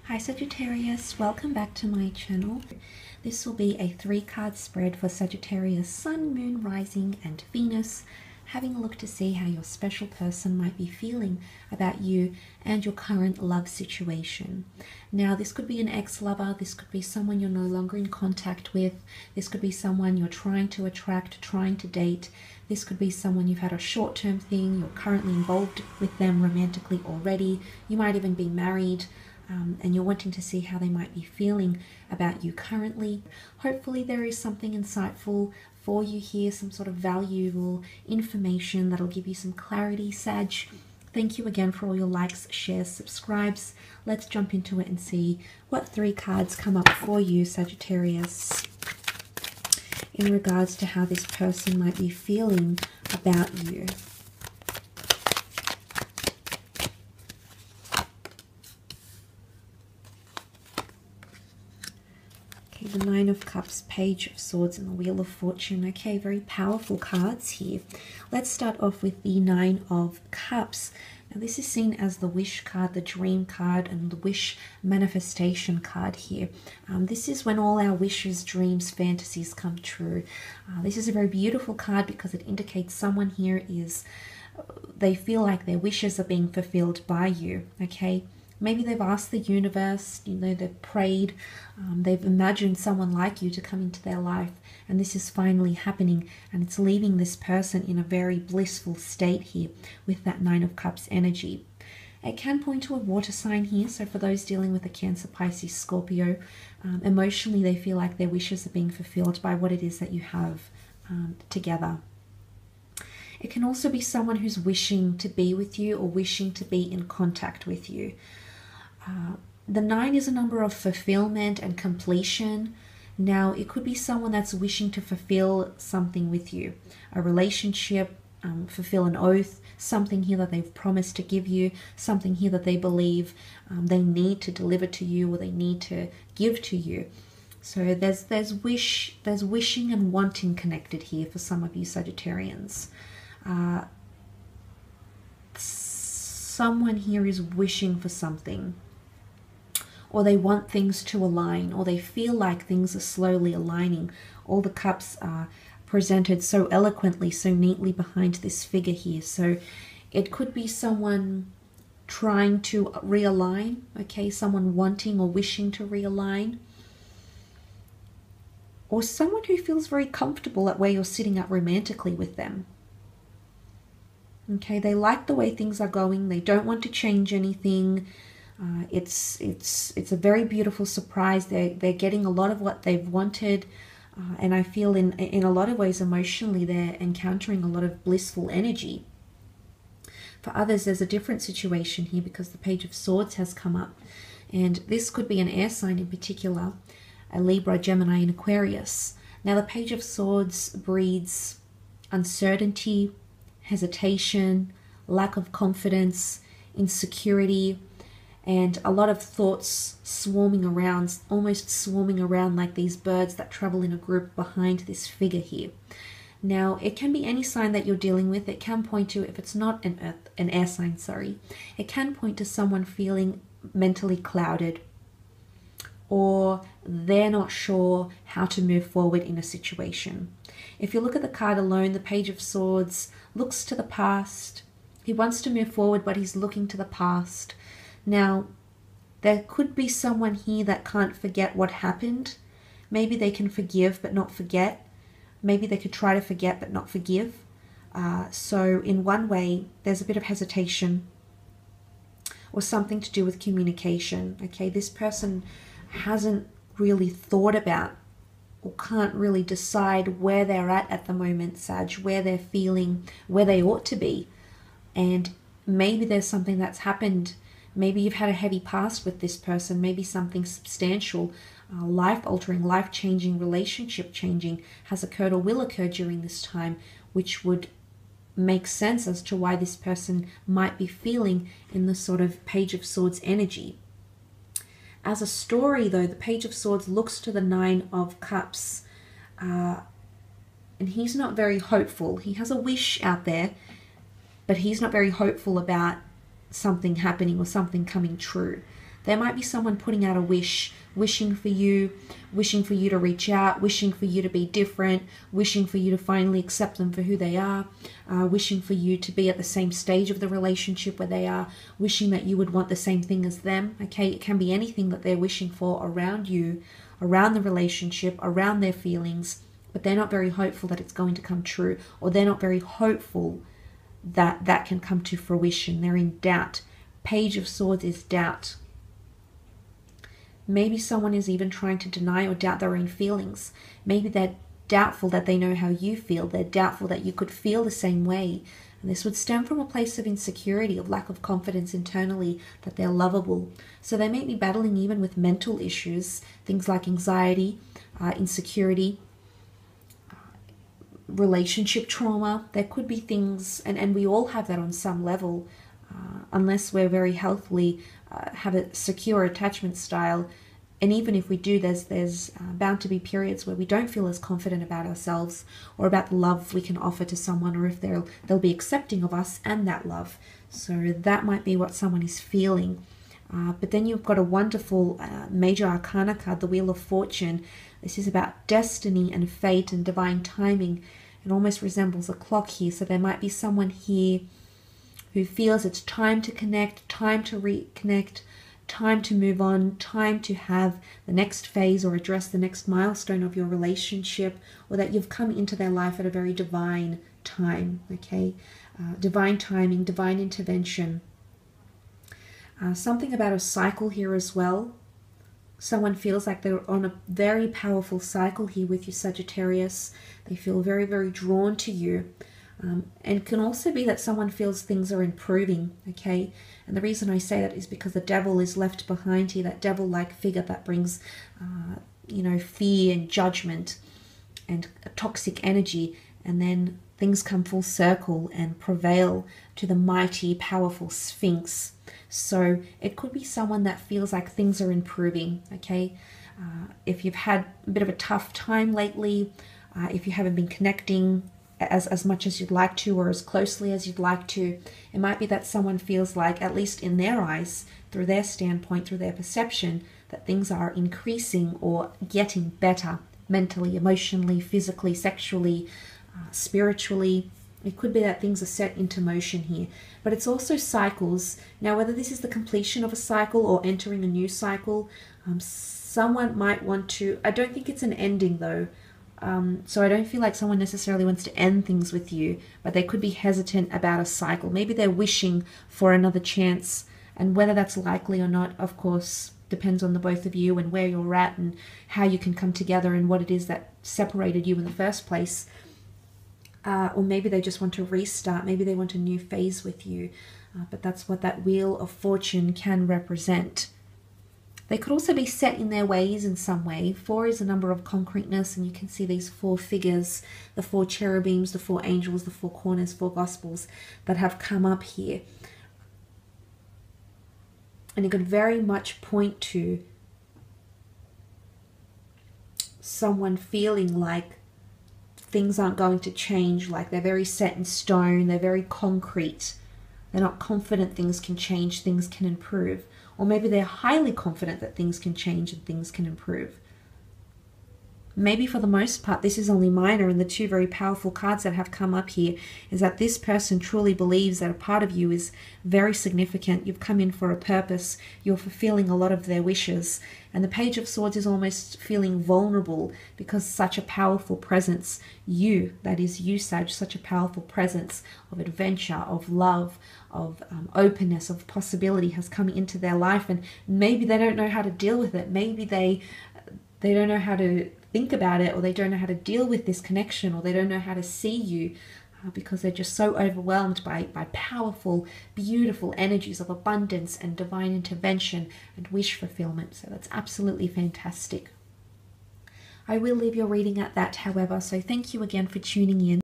Hi Sagittarius, welcome back to my channel. This will be a 3-card spread for Sagittarius Sun, Moon, Rising and Venus, having a look to see how your special person might be feeling about you and your current love situation. Now this could be an ex-lover, this could be someone you're no longer in contact with, this could be someone you're trying to attract, trying to date, this could be someone you've had a short-term thing, you're currently involved with them romantically already, you might even be married. And you're wanting to see how they might be feeling about you currently. Hopefully there is something insightful for you here, some sort of valuable information that'll give you some clarity, Sag. Thank you again for all your likes, shares, subscribes. Let's jump into it and see what 3 cards come up for you, Sagittarius, in regards to how this person might be feeling about you. The 9 of Cups, Page of Swords and the Wheel of Fortune. Okay, very powerful cards here. Let's start off with the 9 of Cups. Now this is seen as the wish card, the dream card and the wish manifestation card here. This is when all our wishes, dreams, fantasies come true. This is a very beautiful card because it indicates someone here they feel like their wishes are being fulfilled by you, okay? Maybe they've asked the universe, they've prayed, they've imagined someone like you to come into their life, and this is finally happening, and it's leaving this person in a very blissful state here with that 9 of Cups energy. It can point to a water sign here, so for those dealing with a Cancer, Pisces, Scorpio, emotionally they feel like their wishes are being fulfilled by what it is that you have together. It can also be someone who's wishing to be with you or wishing to be in contact with you. The 9 is a number of fulfillment and completion. Now, it could be someone that's wishing to fulfill something with you, a relationship, fulfill an oath, something here that they've promised to give you, something here that they believe they need to deliver to you or they need to give to you. So there's wishing and wanting connected here for some of you Sagittarians. Someone here is wishing for something, or they want things to align, or they feel like things are slowly aligning. All the cups are presented so eloquently, so neatly behind this figure here. So it could be someone trying to realign, okay, someone wanting or wishing to realign, or someone who feels very comfortable at where you're sitting at romantically with them. Okay, they like the way things are going. They don't want to change anything. It's a very beautiful surprise. They're getting a lot of what they've wanted, and I feel in a lot of ways emotionally they're encountering a lot of blissful energy. For others, there's a different situation here because the Page of Swords has come up, and this could be an air sign in particular, a Libra, Gemini, and Aquarius. Now, the Page of Swords breeds uncertainty, hesitation, lack of confidence, insecurity, and a lot of thoughts swarming around, almost swarming around like these birds that travel in a group behind this figure here. Now, it can be any sign that you're dealing with. It can point to, if it's not an air sign, sorry, it can point to someone feeling mentally clouded, or they're not sure how to move forward in a situation. If you look at the card alone, the Page of Swords looks to the past. He wants to move forward, but he's looking to the past. Now, there could be someone here that can't forget what happened. Maybe they can forgive but not forget. Maybe they could try to forget but not forgive. So in one way, there's a bit of hesitation or something to do with communication. Okay, this person hasn't really thought about or can't really decide where they're at the moment, Sag, where they're feeling, where they ought to be. And maybe there's something that's happened. Maybe you've had a heavy past with this person. Maybe something substantial, life-altering, life-changing, relationship-changing has occurred or will occur during this time, which would make sense as to why this person might be feeling in the sort of Page of Swords energy. As a story, though, the Page of Swords looks to the 9 of Cups, and he's not very hopeful. He has a wish out there, but he's not very hopeful about something happening or something coming true. There might be someone putting out a wish, wishing for you to reach out, wishing for you to be different, wishing for you to finally accept them for who they are, wishing for you to be at the same stage of the relationship where they are, wishing that you would want the same thing as them. Okay, it can be anything that they're wishing for around you, around the relationship, around their feelings, but they're not very hopeful that it's going to come true, or they're not very hopeful that that can come to fruition. They're in doubt. Page of Swords is doubt. Maybe someone is even trying to deny or doubt their own feelings. Maybe they're doubtful that they know how you feel. They're doubtful that you could feel the same way. And this would stem from a place of insecurity, of lack of confidence internally, that they're lovable. So they may be battling even with mental issues, things like anxiety, insecurity, relationship trauma. There could be things, and we all have that on some level, unless we're very healthily, have a secure attachment style. And even if we do, there's bound to be periods where we don't feel as confident about ourselves or about the love we can offer to someone, or if they'll be accepting of us and that love. So that might be what someone is feeling. But then you've got a wonderful major arcana card, the Wheel of Fortune. This is about destiny and fate and divine timing. It almost resembles a clock here. So there might be someone here who feels it's time to connect, time to reconnect, time to move on, time to have the next phase or address the next milestone of your relationship, or that you've come into their life at a very divine time, okay? Divine timing, divine intervention. Something about a cycle here as well. Someone feels like they're on a very powerful cycle here with you, Sagittarius. They feel very, very drawn to you. And it can also be that someone feels things are improving, okay? And the reason I say that is because the devil is left behind here, that devil-like figure that brings, fear and judgment and a toxic energy. And then things come full circle and prevail to the mighty, powerful Sphinx. So it could be someone that feels like things are improving, okay? If you've had a bit of a tough time lately, if you haven't been connecting as much as you'd like to, or as closely as you'd like to, it might be that someone feels like, at least in their eyes, through their standpoint, through their perception, that things are increasing or getting better mentally, emotionally, physically, sexually, spiritually. It could be that things are set into motion here, but it's also cycles. Now, whether this is the completion of a cycle or entering a new cycle, someone might want to, I don't think it's an ending though. So I don't feel like someone necessarily wants to end things with you, but they could be hesitant about a cycle. Maybe they're wishing for another chance, and whether that's likely or not, of course, depends on the both of you and where you're at and how you can come together and what it is that separated you in the first place. Or maybe they just want to restart. Maybe they want a new phase with you. But that's what that Wheel of Fortune can represent. They could also be set in their ways in some way. 4 is a number of concreteness, and you can see these 4 figures, the 4 cherubims, the 4 angels, the 4 corners, 4 gospels that have come up here. And it could very much point to someone feeling like things aren't going to change, like they're very set in stone, they're very concrete. They're not confident things can change, things can improve. Or maybe they're highly confident that things can change and things can improve. Maybe for the most part, this is only minor, and the 2 very powerful cards that have come up here is that this person truly believes that a part of you is very significant. You've come in for a purpose. You're fulfilling a lot of their wishes. And the Page of Swords is almost feeling vulnerable because such a powerful presence, you, that is you, Sag, such a powerful presence of adventure, of love, of openness, of possibility has come into their life. And maybe they don't know how to deal with it. Maybe they don't know how to think about it, or they don't know how to deal with this connection, or they don't know how to see you because they're just so overwhelmed by powerful, beautiful energies of abundance and divine intervention and wish fulfillment. So that's absolutely fantastic. I will leave your reading at that, however, so thank you again for tuning in.